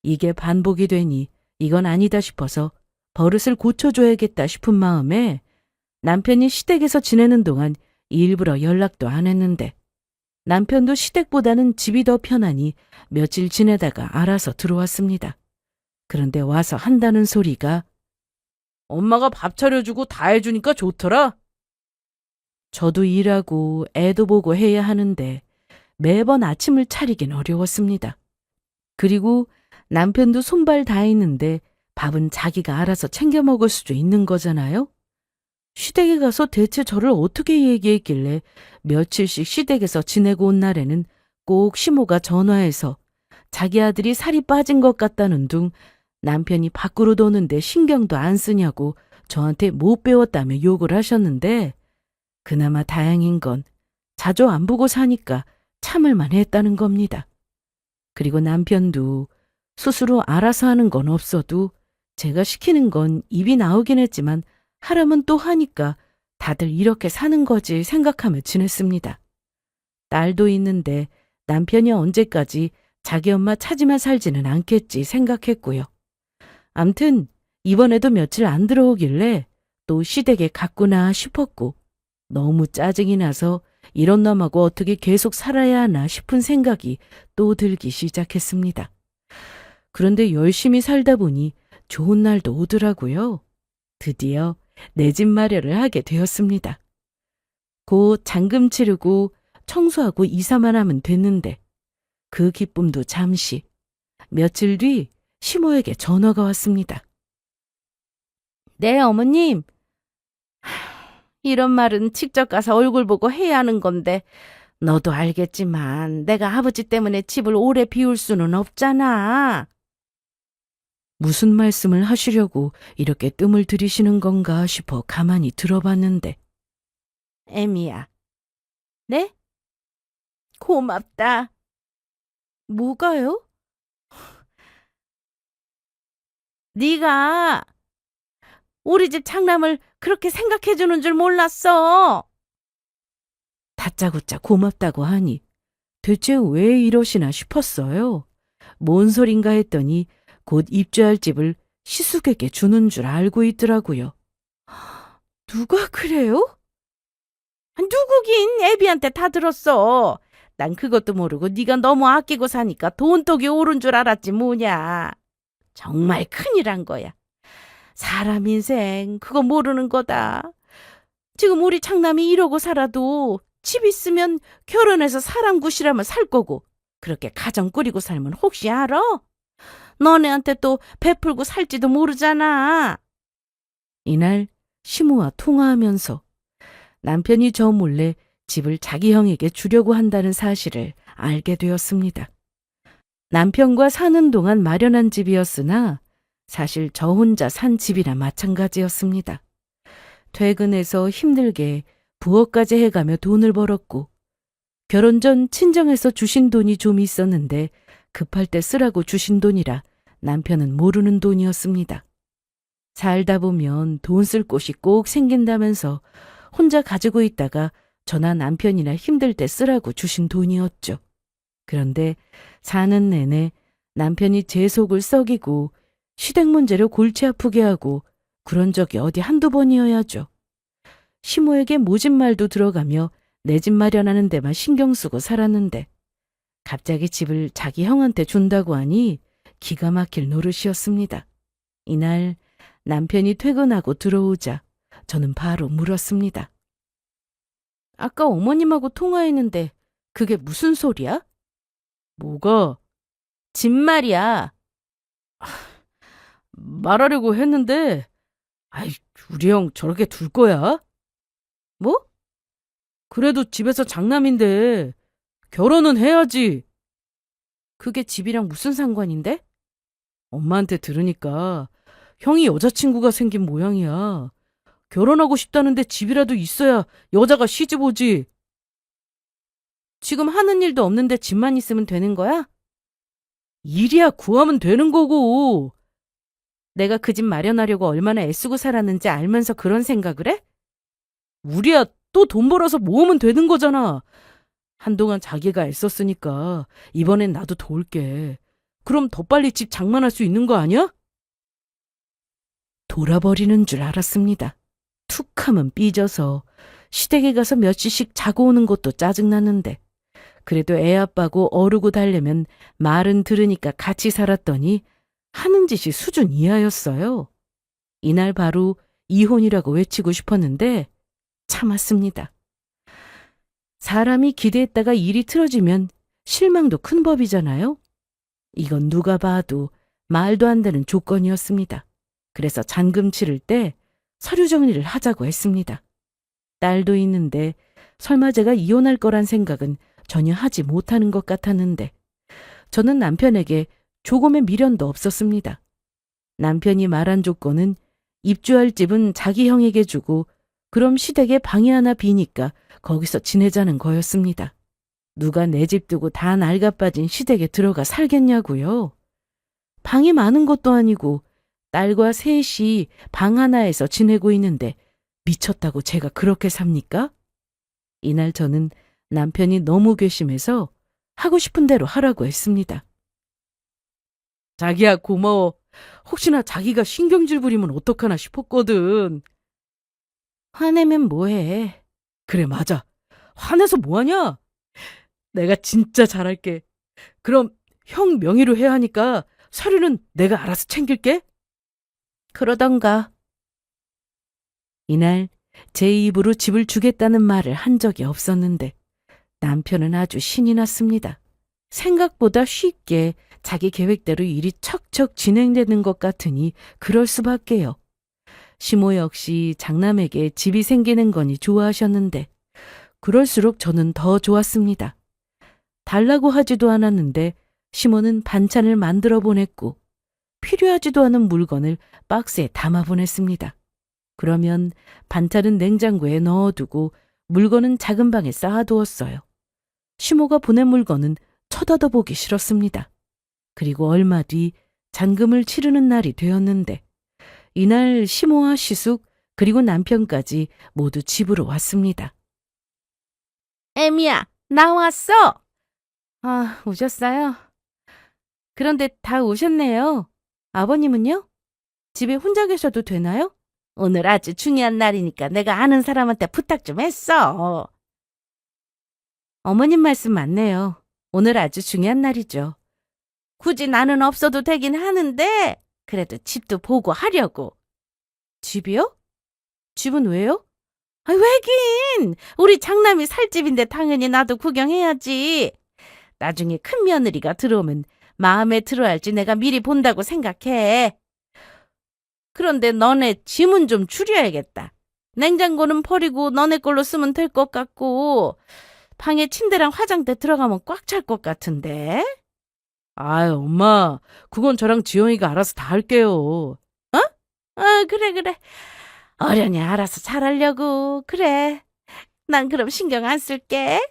이게 반복이 되니 이건 아니다 싶어서 버릇을 고쳐줘야겠다 싶은 마음에 남편이 시댁에서 지내는 동안 일부러 연락도 안 했는데 남편도 시댁보다는 집이 더 편하니 며칠 지내다가 알아서 들어왔습니다. 그런데 와서 한다는 소리가 엄마가 밥 차려주고 다 해주니까 좋더라. 저도 일하고 애도 보고 해야 하는데 매번 아침을 차리긴 어려웠습니다. 그리고 남편도 손발 다 했는데 밥은 자기가 알아서 챙겨 먹을 수도 있는 거잖아요. 시댁에 가서 대체 저를 어떻게 얘기했길래 며칠씩 시댁에서 지내고 온 날에는 꼭 시모가 전화해서 자기 아들이 살이 빠진 것 같다는 둥 남편이 밖으로 도는데 신경도 안 쓰냐고 저한테 못 배웠다며 욕을 하셨는데 그나마 다행인 건 자주 안 보고 사니까 참을만 했다는 겁니다. 그리고 남편도 스스로 알아서 하는 건 없어도 제가 시키는 건 입이 나오긴 했지만 하라면 또 하니까 다들 이렇게 사는 거지 생각하며 지냈습니다. 딸도 있는데 남편이 언제까지 자기 엄마 찾으며 살지는 않겠지 생각했고요. 암튼 이번에도 며칠 안 들어오길래 또 시댁에 갔구나 싶었고 너무 짜증이 나서 이런 놈하고 어떻게 계속 살아야 하나 싶은 생각이 또 들기 시작했습니다. 그런데 열심히 살다 보니 좋은 날도 오더라고요. 드디어 내 집 마련을 하게 되었습니다. 곧 잔금 치르고 청소하고 이사만 하면 됐는데 그 기쁨도 잠시. 며칠 뒤 시모에게 전화가 왔습니다. 네, 어머님. 이런 말은 직접 가서 얼굴 보고 해야 하는 건데 너도 알겠지만 내가 아버지 때문에 집을 오래 비울 수는 없잖아. 무슨 말씀을 하시려고 이렇게 뜸을 들이시는 건가 싶어 가만히 들어봤는데. 애미야. 네? 고맙다. 뭐가요? 네가 우리 집 장남을 그렇게 생각해주는 줄 몰랐어. 다짜고짜 고맙다고 하니 대체 왜 이러시나 싶었어요. 뭔 소린가 했더니 곧 입주할 집을 시숙에게 주는 줄 알고 있더라고요. 누가 그래요? 누구긴 애비한테 다 들었어. 난 그것도 모르고 네가 너무 아끼고 사니까 돈독이 오른 줄 알았지 뭐냐. 정말 큰일한 거야. 사람 인생 그거 모르는 거다. 지금 우리 장남이 이러고 살아도 집 있으면 결혼해서 사람 구실하면 살 거고 그렇게 가정 꾸리고 살면 혹시 알아? 너네한테 또 베풀고 살지도 모르잖아. 이날 시모와 통화하면서 남편이 저 몰래 집을 자기 형에게 주려고 한다는 사실을 알게 되었습니다. 남편과 사는 동안 마련한 집이었으나 사실 저 혼자 산 집이나 마찬가지였습니다. 퇴근해서 힘들게 부업까지 해가며 돈을 벌었고 결혼 전 친정에서 주신 돈이 좀 있었는데 급할 때 쓰라고 주신 돈이라 남편은 모르는 돈이었습니다. 살다 보면 돈 쓸 곳이 꼭 생긴다면서 혼자 가지고 있다가 저나 남편이나 힘들 때 쓰라고 주신 돈이었죠. 그런데 사는 내내 남편이 제 속을 썩이고 시댁 문제로 골치 아프게 하고 그런 적이 어디 한두 번이어야죠. 시모에게 모진 말도 들어가며 내 집 마련하는 데만 신경 쓰고 살았는데 갑자기 집을 자기 형한테 준다고 하니 기가 막힐 노릇이었습니다. 이날 남편이 퇴근하고 들어오자 저는 바로 물었습니다. 아까 어머님하고 통화했는데 그게 무슨 소리야? 뭐가? 집 말이야. 말하려고 했는데 아이, 우리 형 저렇게 둘 거야? 뭐? 그래도 집에서 장남인데 결혼은 해야지. 그게 집이랑 무슨 상관인데? 엄마한테 들으니까 형이 여자친구가 생긴 모양이야. 결혼하고 싶다는데 집이라도 있어야 여자가 시집 오지. 지금 하는 일도 없는데 집만 있으면 되는 거야? 일이야 구하면 되는 거고. 내가 그 집 마련하려고 얼마나 애쓰고 살았는지 알면서 그런 생각을 해? 우리야 또 돈 벌어서 모으면 되는 거잖아. 한동안 자기가 애썼으니까 이번엔 나도 도울게. 그럼 더 빨리 집 장만할 수 있는 거 아니야? 돌아버리는 줄 알았습니다. 툭 하면 삐져서 시댁에 가서 몇 시씩 자고 오는 것도 짜증나는데 그래도 애 아빠고 어르고 달래면 말은 들으니까 같이 살았더니 하는 짓이 수준 이하였어요. 이날 바로 이혼이라고 외치고 싶었는데 참았습니다. 사람이 기대했다가 일이 틀어지면 실망도 큰 법이잖아요. 이건 누가 봐도 말도 안 되는 조건이었습니다. 그래서 잔금 치를 때 서류 정리를 하자고 했습니다. 딸도 있는데 설마 제가 이혼할 거란 생각은 전혀 하지 못하는 것 같았는데 저는 남편에게 조금의 미련도 없었습니다. 남편이 말한 조건은 입주할 집은 자기 형에게 주고 그럼 시댁에 방이 하나 비니까 거기서 지내자는 거였습니다. 누가 내 집 두고 다 낡아빠진 시댁에 들어가 살겠냐고요. 방이 많은 것도 아니고 딸과 셋이 방 하나에서 지내고 있는데 미쳤다고 제가 그렇게 삽니까? 이날 저는 남편이 너무 괘씸해서 하고 싶은 대로 하라고 했습니다. 자기야 고마워. 혹시나 자기가 신경질 부리면 어떡하나 싶었거든. 화내면 뭐해? 그래 맞아. 화내서 뭐하냐? 내가 진짜 잘할게. 그럼 형 명의로 해야 하니까 서류는 내가 알아서 챙길게. 그러던가. 이날 제 입으로 집을 주겠다는 말을 한 적이 없었는데 남편은 아주 신이 났습니다. 생각보다 쉽게 자기 계획대로 일이 척척 진행되는 것 같으니 그럴 수밖에요. 시모 역시 장남에게 집이 생기는 거니 좋아하셨는데 그럴수록 저는 더 좋았습니다. 달라고 하지도 않았는데 시모는 반찬을 만들어 보냈고 필요하지도 않은 물건을 박스에 담아 보냈습니다. 그러면 반찬은 냉장고에 넣어두고 물건은 작은 방에 쌓아두었어요. 시모가 보낸 물건은 쳐다도 보기 싫었습니다. 그리고 얼마 뒤 잔금을 치르는 날이 되었는데 이날 시모와 시숙 그리고 남편까지 모두 집으로 왔습니다. 애미야, 나왔어. 아, 오셨어요? 그런데 다 오셨네요. 아버님은요? 집에 혼자 계셔도 되나요? 오늘 아주 중요한 날이니까 내가 아는 사람한테 부탁 좀 했어. 어머님 말씀 맞네요. 오늘 아주 중요한 날이죠. 굳이 나는 없어도 되긴 하는데 그래도 집도 보고 하려고. 집이요? 집은 왜요? 아, 왜긴! 우리 장남이 살 집인데 당연히 나도 구경해야지. 나중에 큰 며느리가 들어오면 마음에 들어야 할지 내가 미리 본다고 생각해. 그런데 너네 짐은 좀 줄여야겠다. 냉장고는 버리고 너네 걸로 쓰면 될 것 같고 방에 침대랑 화장대 들어가면 꽉 찰 것 같은데. 아유, 엄마, 그건 저랑 지영이가 알아서 다 할게요. 그래. 어련히 알아서 잘하려고. 그래. 난 그럼 신경 안 쓸게.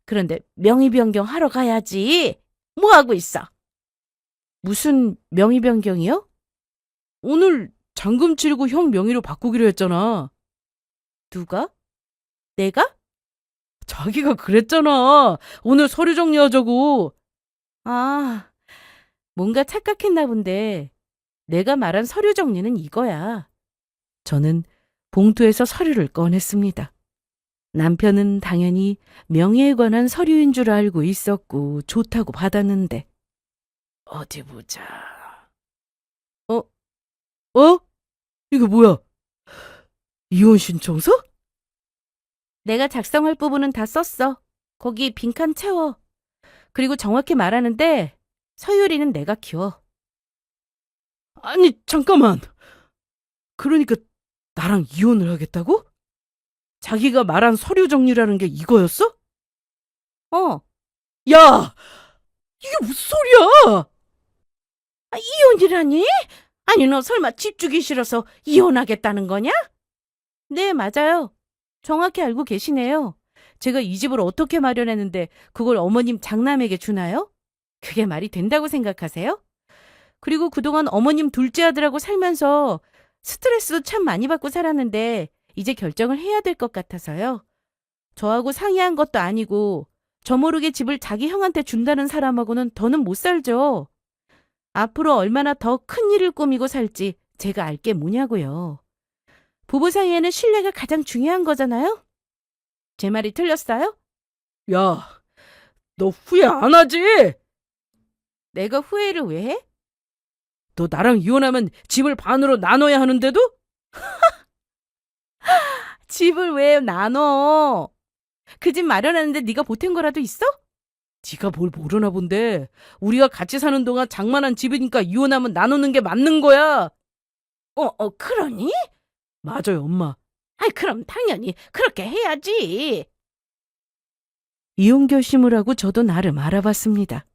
그런데 명의 변경하러 가야지. 뭐 하고 있어? 무슨 명의 변경이요? 오늘 잔금 치르고 형 명의로 바꾸기로 했잖아. 누가? 내가? 자기가 그랬잖아. 오늘 서류 정리하자고. 아, 뭔가 착각했나 본데. 내가 말한 서류 정리는 이거야. 저는 봉투에서 서류를 꺼냈습니다. 남편은 당연히 명예에 관한 서류인 줄 알고 있었고 좋다고 받았는데. 어디 보자. 이거 뭐야? 이혼 신청서? 내가 작성할 부분은 다 썼어. 거기 빈칸 채워. 그리고 정확히 말하는데 서유리는 내가 키워. 아니, 잠깐만. 그러니까 나랑 이혼을 하겠다고? 자기가 말한 서류 정리라는 게 이거였어? 어, 야! 이게 무슨 소리야? 이혼이라니? 아니, 너 설마 집 주기 싫어서 이혼하겠다는 거냐? 네, 맞아요. 정확히 알고 계시네요. 제가 이 집을 어떻게 마련했는데 그걸 어머님 장남에게 주나요? 그게 말이 된다고 생각하세요? 그리고 그동안 어머님 둘째 아들하고 살면서 스트레스도 참 많이 받고 살았는데 이제 결정을 해야 될 것 같아서요. 저하고 상의한 것도 아니고 저 모르게 집을 자기 형한테 준다는 사람하고는 더는 못 살죠. 앞으로 얼마나 더 큰 일을 꾸미고 살지 제가 알 게 뭐냐고요. 부부 사이에는 신뢰가 가장 중요한 거잖아요? 제 말이 틀렸어요? 야, 너 후회 안 하지? 내가 후회를 왜 해? 너 나랑 이혼하면 집을 반으로 나눠야 하는데도? 집을 왜 나눠? 그 집 마련하는데 네가 보탠 거라도 있어? 네가 뭘 모르나 본데 우리가 같이 사는 동안 장만한 집이니까 이혼하면 나누는 게 맞는 거야. 그러니? 맞아요, 엄마. 아이, 그럼 당연히 그렇게 해야지. 이혼 결심을 하고 저도 나름 알아봤습니다.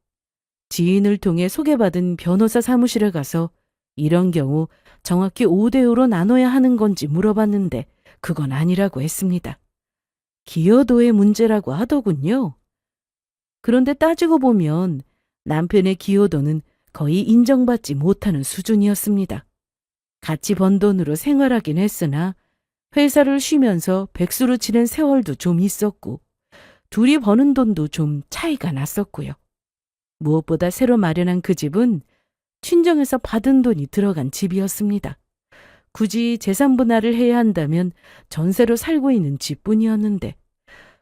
지인을 통해 소개받은 변호사 사무실에 가서 이런 경우 정확히 5대5로 나눠야 하는 건지 물어봤는데 그건 아니라고 했습니다. 기여도의 문제라고 하더군요. 그런데 따지고 보면 남편의 기여도는 거의 인정받지 못하는 수준이었습니다. 같이 번 돈으로 생활하긴 했으나 회사를 쉬면서 백수로 지낸 세월도 좀 있었고 둘이 버는 돈도 좀 차이가 났었고요. 무엇보다 새로 마련한 그 집은 친정에서 받은 돈이 들어간 집이었습니다. 굳이 재산 분할을 해야 한다면 전세로 살고 있는 집뿐이었는데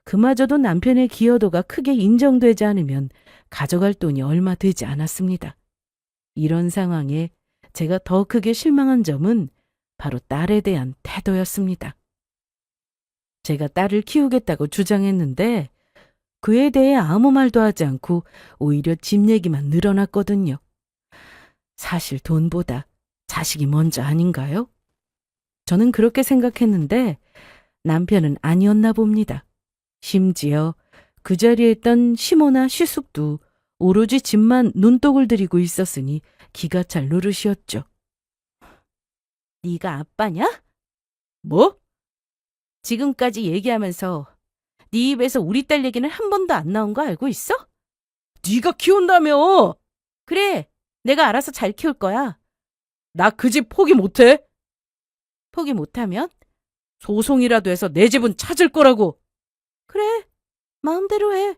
그마저도 남편의 기여도가 크게 인정되지 않으면 가져갈 돈이 얼마 되지 않았습니다. 이런 상황에 제가 더 크게 실망한 점은 바로 딸에 대한 태도였습니다. 제가 딸을 키우겠다고 주장했는데 그에 대해 아무 말도 하지 않고 오히려 집 얘기만 늘어났거든요. 사실 돈보다 자식이 먼저 아닌가요? 저는 그렇게 생각했는데 남편은 아니었나 봅니다. 심지어 그 자리에 있던 시모나 시숙도 오로지 집만 눈독을 들이고 있었으니 기가 찰 노릇이었죠. 네가 아빠냐? 뭐? 지금까지 얘기하면서 네 입에서 우리 딸 얘기는 한 번도 안 나온 거 알고 있어? 네가 키운다며? 그래, 내가 알아서 잘 키울 거야. 나 그 집 포기 못해. 포기 못하면? 소송이라도 해서 내 집은 찾을 거라고. 그래, 마음대로 해.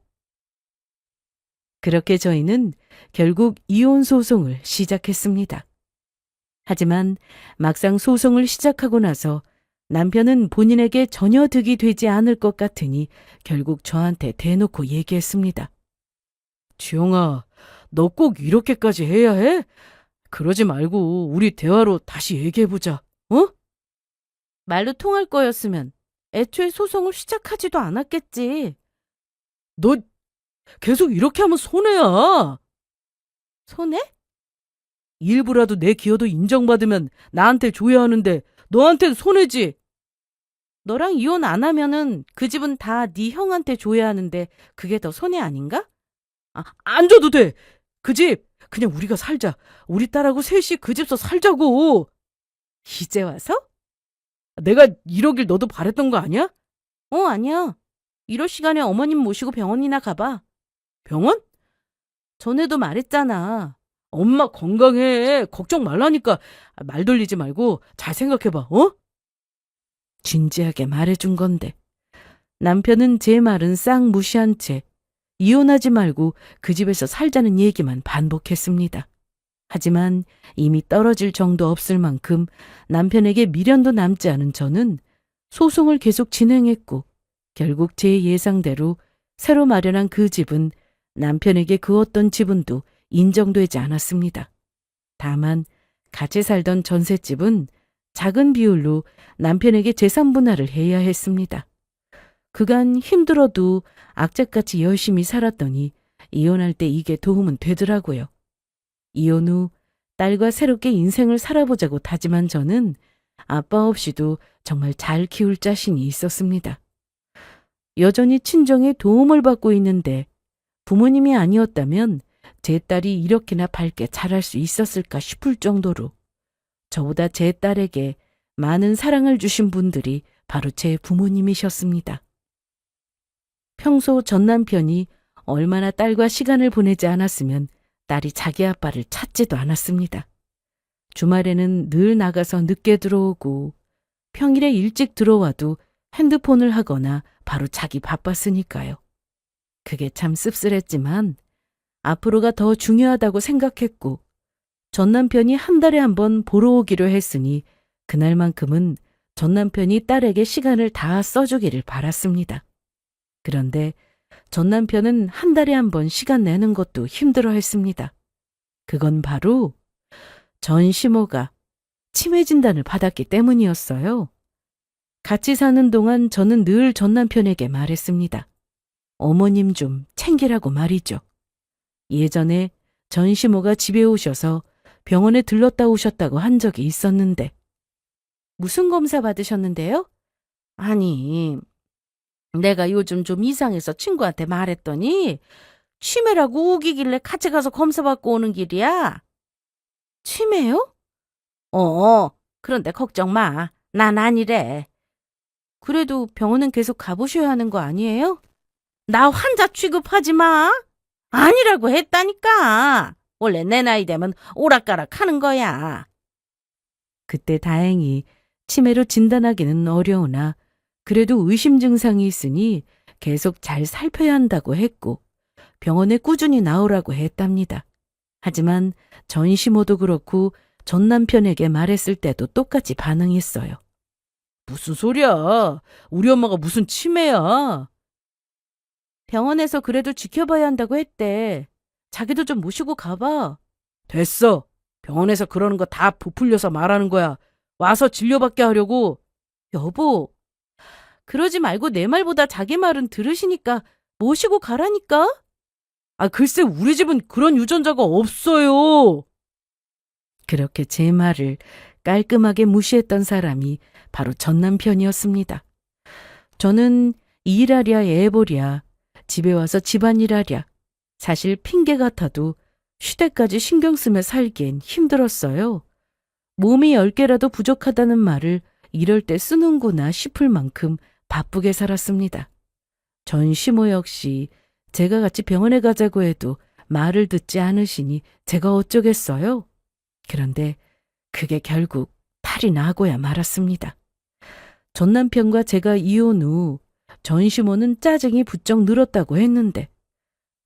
그렇게 저희는 결국 이혼 소송을 시작했습니다. 하지만 막상 소송을 시작하고 나서 남편은 본인에게 전혀 득이 되지 않을 것 같으니 결국 저한테 대놓고 얘기했습니다. 지영아, 너 꼭 이렇게까지 해야 해? 그러지 말고 우리 대화로 다시 얘기해보자, 어? 말로 통할 거였으면 애초에 소송을 시작하지도 않았겠지. 너 계속 이렇게 하면 손해야. 손해? 일부라도 내 기여도 인정받으면 나한테 줘야 하는데 너한텐 손해지. 너랑 이혼 안 하면은 그 집은 다 네 형한테 줘야 하는데 그게 더 손해 아닌가? 안 줘도 돼. 그 집 그냥 우리가 살자. 우리 딸하고 셋이 그 집서 살자고. 이제 와서? 내가 이러길 너도 바랬던 거 아니야? 아니야. 이럴 시간에 어머님 모시고 병원이나 가봐. 병원? 전에도 말했잖아. 엄마 건강해. 걱정 말라니까. 말 돌리지 말고 잘 생각해봐, 어? 진지하게 말해준 건데. 남편은 제 말은 싹 무시한 채 이혼하지 말고 그 집에서 살자는 얘기만 반복했습니다. 하지만 이미 떨어질 정도 없을 만큼 남편에게 미련도 남지 않은 저는 소송을 계속 진행했고 결국 제 예상대로 새로 마련한 그 집은 남편에게 그 어떤 지분도 인정되지 않았습니다. 다만 같이 살던 전셋집은 작은 비율로 남편에게 재산 분할을 해야 했습니다. 그간 힘들어도 악착같이 열심히 살았더니 이혼할 때 이게 도움은 되더라고요. 이혼 후 딸과 새롭게 인생을 살아보자고 다짐한 저는 아빠 없이도 정말 잘 키울 자신이 있었습니다. 여전히 친정의 도움을 받고 있는데 부모님이 아니었다면 제 딸이 이렇게나 밝게 자랄 수 있었을까 싶을 정도로 저보다 제 딸에게 많은 사랑을 주신 분들이 바로 제 부모님이셨습니다. 평소 전 남편이 얼마나 딸과 시간을 보내지 않았으면 딸이 자기 아빠를 찾지도 않았습니다. 주말에는 늘 나가서 늦게 들어오고 평일에 일찍 들어와도 핸드폰을 하거나 바로 자기 바빴으니까요. 그게 참 씁쓸했지만 앞으로가 더 중요하다고 생각했고 전 남편이 한 달에 한 번 보러 오기로 했으니 그날만큼은 전 남편이 딸에게 시간을 다 써주기를 바랐습니다. 그런데 전 남편은 한 달에 한 번 시간 내는 것도 힘들어했습니다. 그건 바로 전 시모가 치매 진단을 받았기 때문이었어요. 같이 사는 동안 저는 늘 전 남편에게 말했습니다. 어머님 좀 챙기라고 말이죠. 예전에 전 시모가 집에 오셔서 병원에 들렀다 오셨다고 한 적이 있었는데 무슨 검사 받으셨는데요? 아니, 내가 요즘 좀 이상해서 친구한테 말했더니 치매라고 우기길래 같이 가서 검사 받고 오는 길이야. 치매요? 그런데 걱정 마. 난 아니래. 그래도 병원은 계속 가보셔야 하는 거 아니에요? 나 환자 취급하지 마. 아니라고 했다니까. 원래 내 나이 되면 오락가락 하는 거야. 그때 다행히 치매로 진단하기는 어려우나 그래도 의심 증상이 있으니 계속 잘 살펴야 한다고 했고 병원에 꾸준히 나오라고 했답니다. 하지만 전 시모도 그렇고 전 남편에게 말했을 때도 똑같이 반응했어요. 무슨 소리야? 우리 엄마가 무슨 치매야? 병원에서 그래도 지켜봐야 한다고 했대. 자기도 좀 모시고 가봐. 됐어. 병원에서 그러는 거 다 부풀려서 말하는 거야. 와서 진료받게 하려고. 여보, 그러지 말고 내 말보다 자기 말은 들으시니까 모시고 가라니까? 글쎄 우리 집은 그런 유전자가 없어요. 그렇게 제 말을 깔끔하게 무시했던 사람이 바로 전 남편이었습니다. 저는 일하랴 애보랴 집에 와서 집안일하랴 사실 핑계 같아도 휴대까지 신경 쓰며 살기엔 힘들었어요. 몸이 10개라도 부족하다는 말을 이럴 때 쓰는구나 싶을 만큼 바쁘게 살았습니다. 전 시모 역시 제가 같이 병원에 가자고 해도 말을 듣지 않으시니 제가 어쩌겠어요. 그런데 그게 결국 탈이 나고야 말았습니다. 전 남편과 제가 이혼 후 전 시모는 짜증이 부쩍 늘었다고 했는데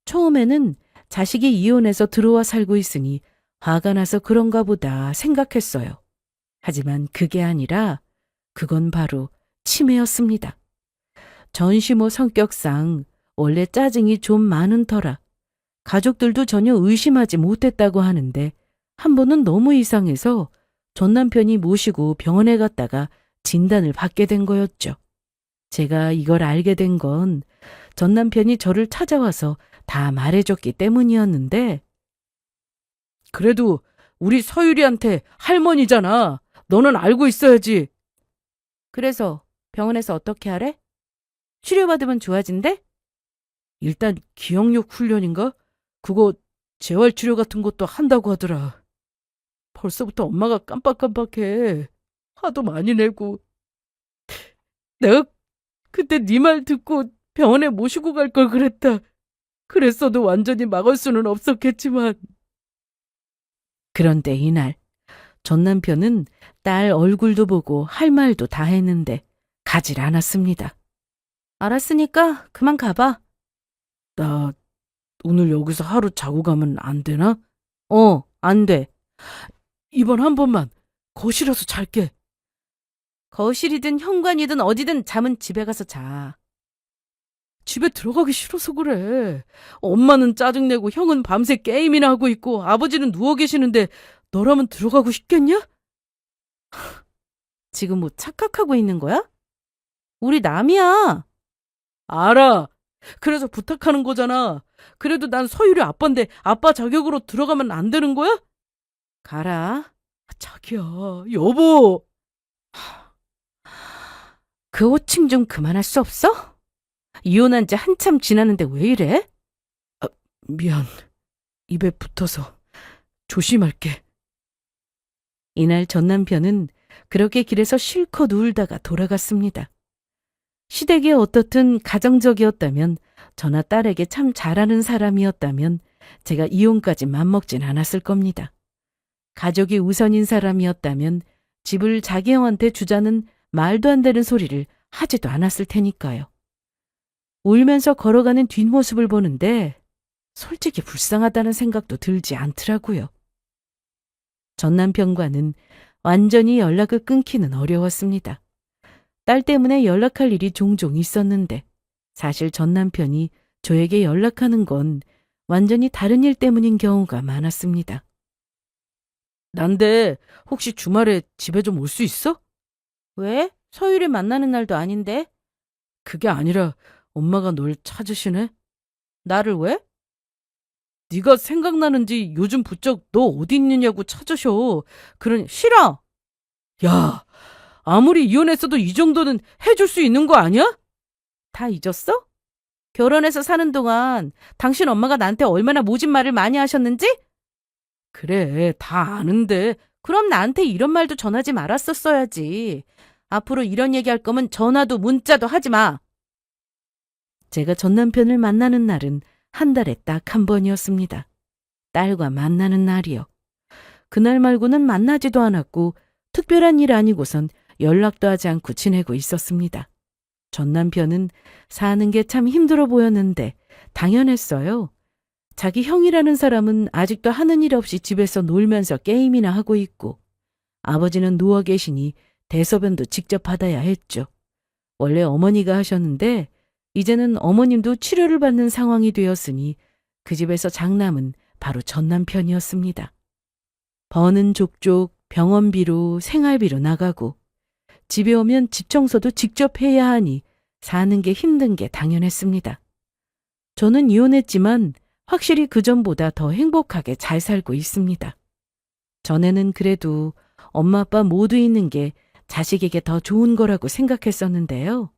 처음에는 자식이 이혼해서 들어와 살고 있으니 화가 나서 그런가 보다 생각했어요. 하지만 그게 아니라 그건 바로 치매였습니다. 전시모 성격상 원래 짜증이 좀 많은 터라 가족들도 전혀 의심하지 못했다고 하는데 한 번은 너무 이상해서 전 남편이 모시고 병원에 갔다가 진단을 받게 된 거였죠. 제가 이걸 알게 된 건 전 남편이 저를 찾아와서 다 말해줬기 때문이었는데 그래도 우리 서유리한테 할머니잖아. 너는 알고 있어야지. 그래서 병원에서 어떻게 하래? 치료받으면 좋아진대? 일단 기억력 훈련인가? 그거 재활치료 같은 것도 한다고 하더라. 벌써부터 엄마가 깜빡깜빡해. 화도 많이 내고. 내가 그때 네 말 듣고 병원에 모시고 갈 걸 그랬다. 그랬어도 완전히 막을 수는 없었겠지만. 그런데 이날 전 남편은 딸 얼굴도 보고 할 말도 다 했는데 가질 않았습니다. 알았으니까 그만 가봐. 나 오늘 여기서 하루 자고 가면 안 되나? 안 돼. 이번 한 번만 거실에서 잘게. 거실이든 현관이든 어디든 잠은 집에 가서 자. 집에 들어가기 싫어서 그래. 엄마는 짜증내고 형은 밤새 게임이나 하고 있고 아버지는 누워 계시는데 너라면 들어가고 싶겠냐? 지금 뭐 착각하고 있는 거야? 우리 남이야. 알아. 그래서 부탁하는 거잖아. 그래도 난 서유리 아빠인데 아빠 자격으로 들어가면 안 되는 거야? 가라. 자기야, 여보. 그 호칭 좀 그만할 수 없어? 이혼한 지 한참 지났는데 왜 이래? 미안. 입에 붙어서 조심할게. 이날 전 남편은 그렇게 길에서 실컷 울다가 돌아갔습니다. 시댁이 어떻든 가정적이었다면 저나 딸에게 참 잘하는 사람이었다면 제가 이혼까지 맘먹진 않았을 겁니다. 가족이 우선인 사람이었다면 집을 자기 형한테 주자는 말도 안 되는 소리를 하지도 않았을 테니까요. 울면서 걸어가는 뒷모습을 보는데 솔직히 불쌍하다는 생각도 들지 않더라고요. 전 남편과는 완전히 연락을 끊기는 어려웠습니다. 딸 때문에 연락할 일이 종종 있었는데 사실 전 남편이 저에게 연락하는 건 완전히 다른 일 때문인 경우가 많았습니다. 난데 혹시 주말에 집에 좀 올 수 있어? 왜? 서유리 만나는 날도 아닌데? 그게 아니라 엄마가 널 찾으시네? 나를 왜? 네가 생각나는지 요즘 부쩍 너 어디 있느냐고 찾으셔. 싫어! 야, 아무리 이혼했어도 이 정도는 해줄 수 있는 거 아니야? 다 잊었어? 결혼해서 사는 동안 당신 엄마가 나한테 얼마나 모진 말을 많이 하셨는지? 그래, 다 아는데. 그럼 나한테 이런 말도 전하지 말았었어야지. 앞으로 이런 얘기할 거면 전화도 문자도 하지 마. 제가 전 남편을 만나는 날은 한 달에 딱 한 번이었습니다. 딸과 만나는 날이요. 그날 말고는 만나지도 않았고 특별한 일 아니고선 연락도 하지 않고 지내고 있었습니다. 전 남편은 사는 게 참 힘들어 보였는데 당연했어요. 자기 형이라는 사람은 아직도 하는 일 없이 집에서 놀면서 게임이나 하고 있고 아버지는 누워 계시니 대소변도 직접 받아야 했죠. 원래 어머니가 하셨는데 이제는 어머님도 치료를 받는 상황이 되었으니 그 집에서 장남은 바로 전 남편이었습니다. 버는 족족 병원비로 생활비로 나가고 집에 오면 집 청소도 직접 해야 하니 사는 게 힘든 게 당연했습니다. 저는 이혼했지만 확실히 그전보다 더 행복하게 잘 살고 있습니다. 전에는 그래도 엄마 아빠 모두 있는 게 자식에게 더 좋은 거라고 생각했었는데요.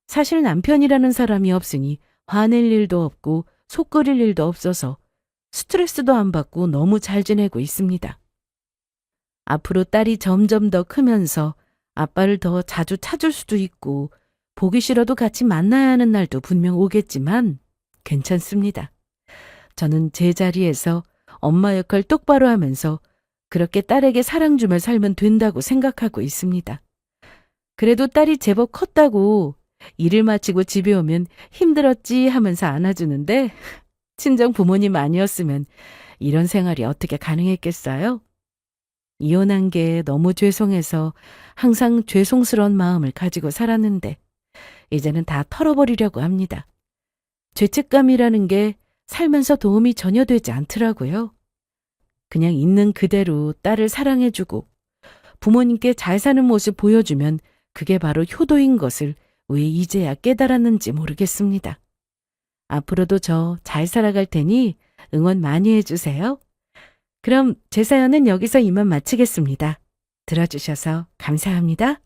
사실 남편이라는 사람이 없으니 화낼 일도 없고 속 끓일 일도 없어서 스트레스도 안 받고 너무 잘 지내고 있습니다. 앞으로 딸이 점점 더 크면서 아빠를 더 자주 찾을 수도 있고 보기 싫어도 같이 만나야 하는 날도 분명 오겠지만 괜찮습니다. 저는 제 자리에서 엄마 역할 똑바로 하면서 그렇게 딸에게 사랑 주며 살면 된다고 생각하고 있습니다. 그래도 딸이 제법 컸다고 일을 마치고 집에 오면 힘들었지 하면서 안아주는데 친정 부모님 아니었으면 이런 생활이 어떻게 가능했겠어요? 이혼한 게 너무 죄송해서 항상 죄송스러운 마음을 가지고 살았는데 이제는 다 털어버리려고 합니다. 죄책감이라는 게 살면서 도움이 전혀 되지 않더라고요. 그냥 있는 그대로 딸을 사랑해주고 부모님께 잘 사는 모습 보여주면 그게 바로 효도인 것을 왜 이제야 깨달았는지 모르겠습니다. 앞으로도 저 잘 살아갈 테니 응원 많이 해주세요. 그럼 제 사연은 여기서 이만 마치겠습니다. 들어주셔서 감사합니다.